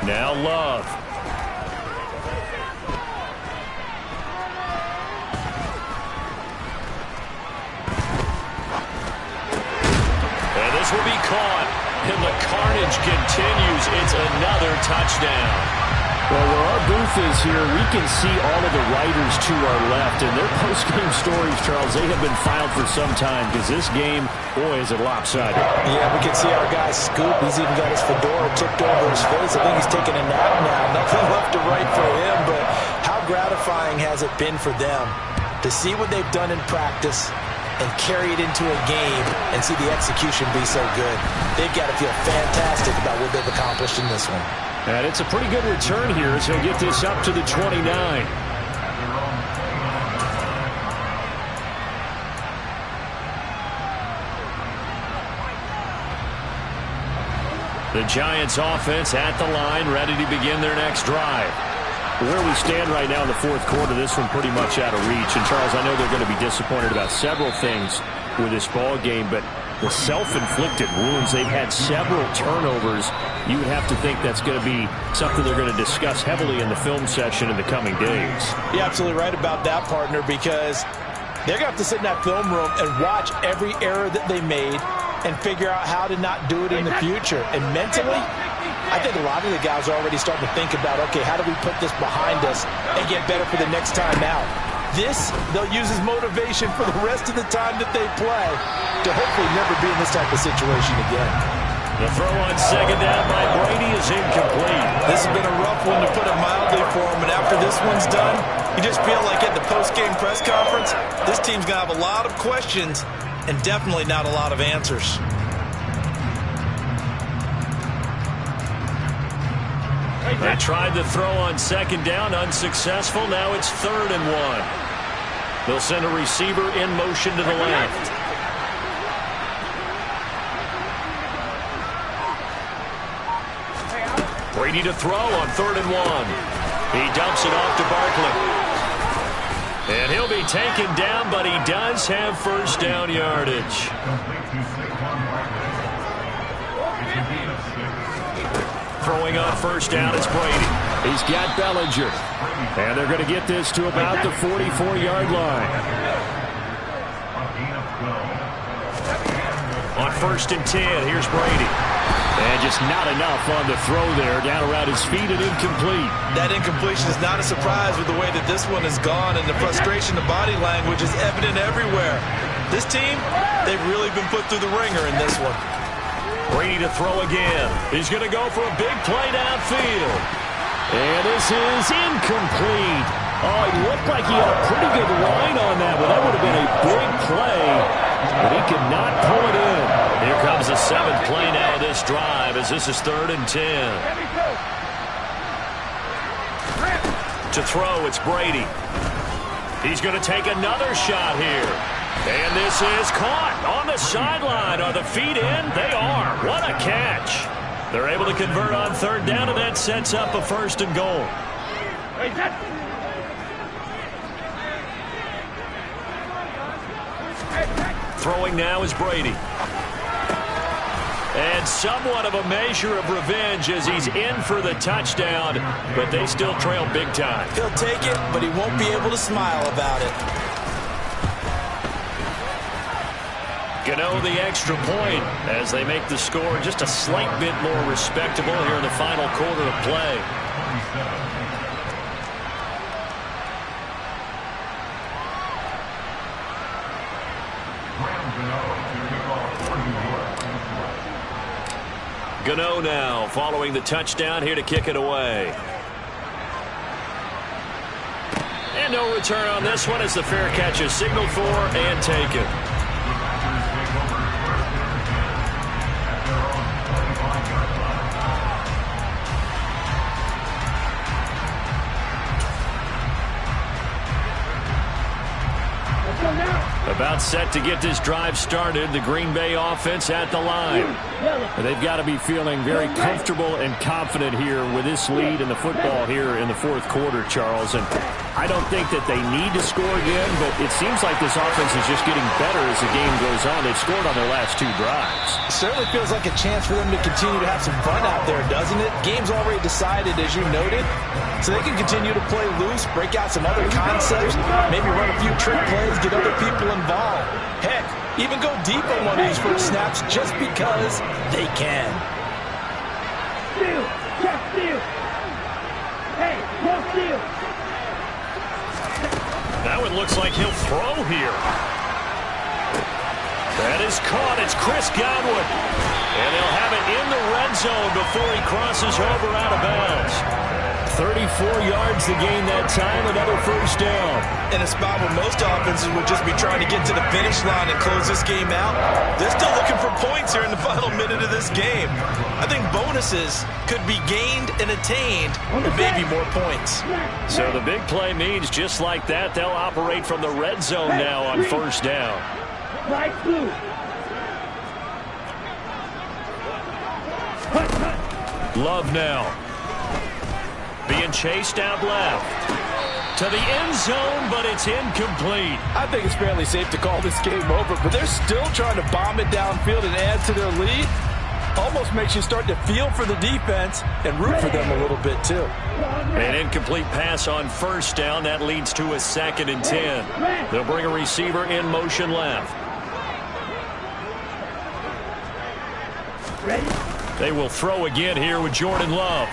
Now Love. And this will be caught. And the carnage continues. It's another touchdown. Well, where our booth is here, we can see all of the writers to our left, and their post-game stories, Charles, they have been filed for some time because this game, boy, is it lopsided. Yeah, we can see our guy Scoop. He's even got his fedora tipped over his face. I think he's taking a nap now. Nothing left to write for him, but how gratifying has it been for them to to see what they've done in practice and carry it into a game and see the execution be so good. They've got to feel fantastic about what they've accomplished in this one. And it's a pretty good return here as he'll get this up to the 29. The Giants offense at the line, ready to begin their next drive. Where we stand right now in the fourth quarter, this one pretty much out of reach. And, Charles, I know they're going to be disappointed about several things with this ball game, but the self-inflicted wounds, they've had several turnovers. You would have to think that's going to be something they're going to discuss heavily in the film session in the coming days. You're absolutely right about that, partner, because they're going to have to sit in that film room and watch every error that they made and figure out how to not do it in the future. And mentally, I think a lot of the guys are already starting to think about, okay, how do we put this behind us and get better for the next time out? This, they'll use as motivation for the rest of the time that they play to hopefully never be in this type of situation again. The throw on second down by Brady is incomplete. This has been a rough one, to put it mildly, for him. And after this one's done, you just feel like at the post-game press conference, this team's going to have a lot of questions and definitely not a lot of answers. They tried the throw on second down, unsuccessful. Now it's 3rd and 1. They'll send a receiver in motion to the left. Brady to throw on 3rd and 1. He dumps it off to Barkley. And he'll be taken down, but he does have first down yardage. Throwing on first down, it's Brady. He's got Bellinger. And they're going to get this to about the 44-yard line. On 1st and 10, here's Brady. And just not enough on the throw there. Down around his feet and incomplete. That incompletion is not a surprise with the way that this one has gone, and the frustration, the body language is evident everywhere. This team, they've really been put through the ringer in this one. Brady to throw again. He's going to go for a big play downfield. And this is incomplete. Oh, it looked like he had a pretty good line on that one. That would have been a big play, but he could not pull it in. Here comes the 7th play now of this drive as this is 3rd and 10. To throw, it's Brady. He's going to take another shot here. And this is caught on the sideline. Are the feet in? They are. What a catch. They're able to convert on 3rd down, and that sets up a 1st and goal. Throwing now is Brady. And somewhat of a measure of revenge as he's in for the touchdown, but they still trail big time. He'll take it, but he won't be able to smile about it. Gano the extra point as they make the score just a slight bit more respectable here in the final quarter of play. Gano now following the touchdown here to kick it away. And no return on this one as the fair catch is signaled for and taken. About set to get this drive started. The Green Bay offense at the line. They've got to be feeling very comfortable and confident here with this lead in the football here in the fourth quarter, Charles. And I don't think that they need to score again, but it seems like this offense is just getting better as the game goes on. They've scored on their last 2 drives. It certainly feels like a chance for them to continue to have some fun out there, doesn't it? Game's already decided, as you noted, so they can continue to play loose, break out some other concepts, maybe run a few trick plays, get other people involved. Heck, even go deep on one of these first snaps just because they can. Steal! Check steal! Hey, no steal! Now it looks like he'll throw here. That is caught. It's Chris Godwin. And they'll have it in the red zone before he crosses over out of bounds. 34 yards to gain that time, another first down. In a spot where most offenses would just be trying to get to the finish line and close this game out, they're still looking for points here in the final minute of this game. I think bonuses could be gained and attained, and maybe more points. So the big play means just like that, they'll operate from the red zone now on first down. Right blue. Love now. Being chased out left. To the end zone, but it's incomplete. I think it's fairly safe to call this game over, but they're still trying to bomb it downfield and add to their lead. Almost makes you start to feel for the defense and root for them a little bit, too. An incomplete pass on first down. That leads to a 2nd and 10. They'll bring a receiver in motion left. They will throw again here with Jordan Love.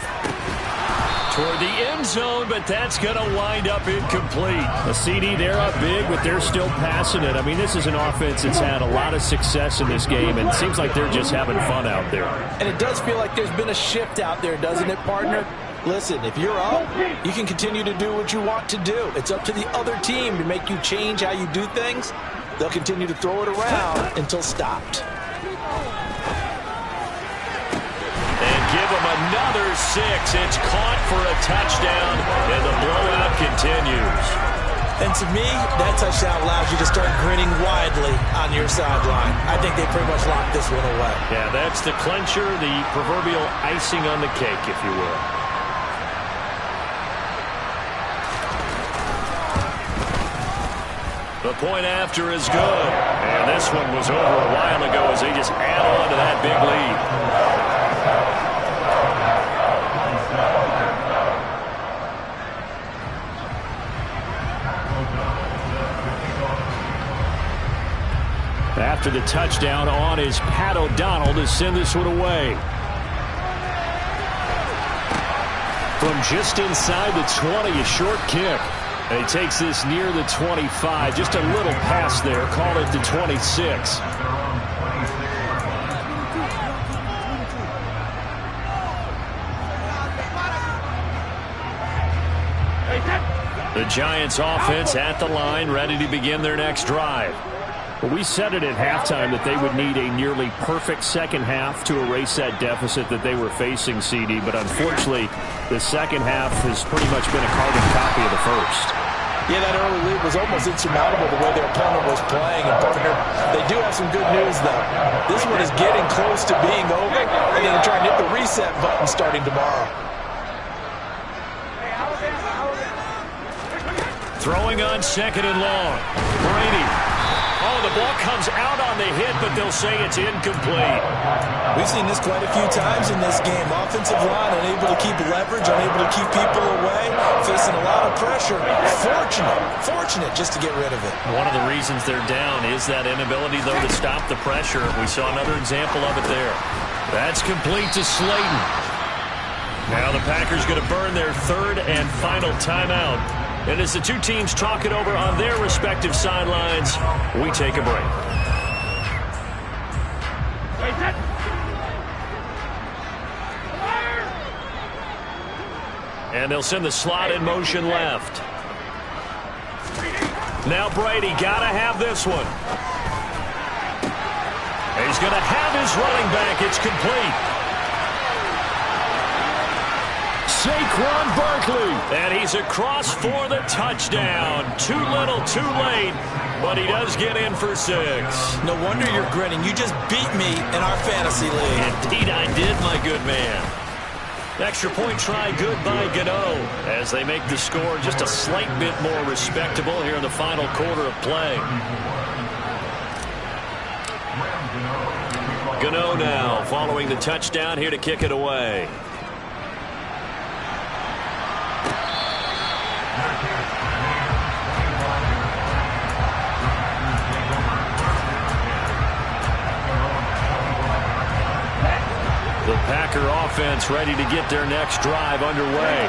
Toward the end zone, but that's going to wind up incomplete. A CD, they're up big, but they're still passing it. I mean, this is an offense that's had a lot of success in this game, and it seems like they're just having fun out there. And it does feel like there's been a shift out there, doesn't it, partner? Listen, if you're up, you can continue to do what you want to do. It's up to the other team to make you change how you do things. They'll continue to throw it around until stopped. Give them another 6. It's caught for a touchdown, and the blowout continues. And to me, that touchdown allows you to start grinning widely on your sideline. I think they pretty much locked this one away. Yeah, that's the clincher, the proverbial icing on the cake, if you will. The point after is good. And this one was over a while ago as they just add on to that big lead. After the touchdown, on is Pat O'Donnell to send this one away. From just inside the 20, a short kick. And he takes this near the 25. Just a little pass there. Call it the 26. The Giants offense at the line, ready to begin their next drive. Well, we said it at halftime that they would need a nearly perfect second half to erase that deficit that they were facing, CD. But unfortunately, the second half has pretty much been a carbon copy of the first. Yeah, that early lead was almost insurmountable the way their opponent was playing. And partner, they do have some good news, though. This one is getting close to being over, and they're trying to hit the reset button starting tomorrow. Throwing on 2nd and long. Brady. Oh, the ball comes out on the hit, but they'll say it's incomplete. We've seen this quite a few times in this game. Offensive line unable to keep leverage, unable to keep people away, facing a lot of pressure. Fortunate just to get rid of it. One of the reasons they're down is that inability, though, to stop the pressure. We saw another example of it there. That's complete to Slayton. Now the Packers going to burn their 3rd and final timeout. And as the two teams talk it over on their respective sidelines, we take a break. And they'll send the slot in motion left. Now Brady got to have this one. He's going to have his running back. It's complete. Saquon Barkley. And he's across for the touchdown. Too little, too late. But he does get in for 6. No wonder you're grinning. You just beat me in our fantasy league. Indeed I did, my good man. Extra point try good by Gano as they make the score just a slight bit more respectable here in the final quarter of play. Gano now following the touchdown here to kick it away. The Packer offense ready to get their next drive underway.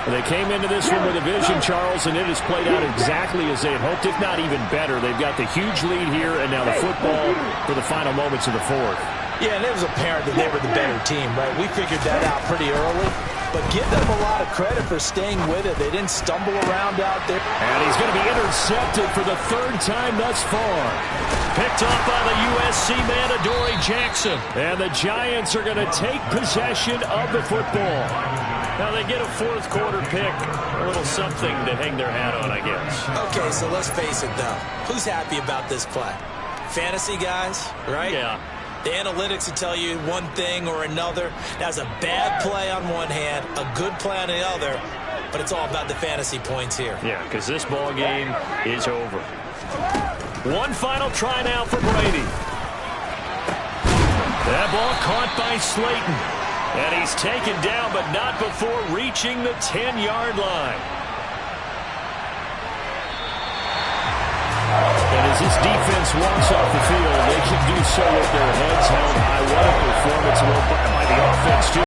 They came into this one with a vision, Charles, and it has played out exactly as they had hoped, if not even better. They've got the huge lead here, and now the football for the final moments of the 4th. Yeah, and it was apparent that they were the better team, right? We figured that out pretty early. but give them a lot of credit for staying with it. They didn't stumble around out there. And he's going to be intercepted for the third time thus far. Picked off by the USC man, Adoree Jackson. And the Giants are going to take possession of the football. Now they get a fourth quarter pick. A little something to hang their hat on, I guess. Okay, so let's face it, though. Who's happy about this play? Fantasy guys, right? Yeah. The analytics will tell you one thing or another. That's a bad play on one hand, a good play on the other, but it's all about the fantasy points here. Yeah, because this ball game is over. One final try now for Brady. That ball caught by Slayton. And he's taken down, but not before reaching the 10-yard line. And as this defense walks off the field, they can do so with their heads held high. What a performance by the offense, too.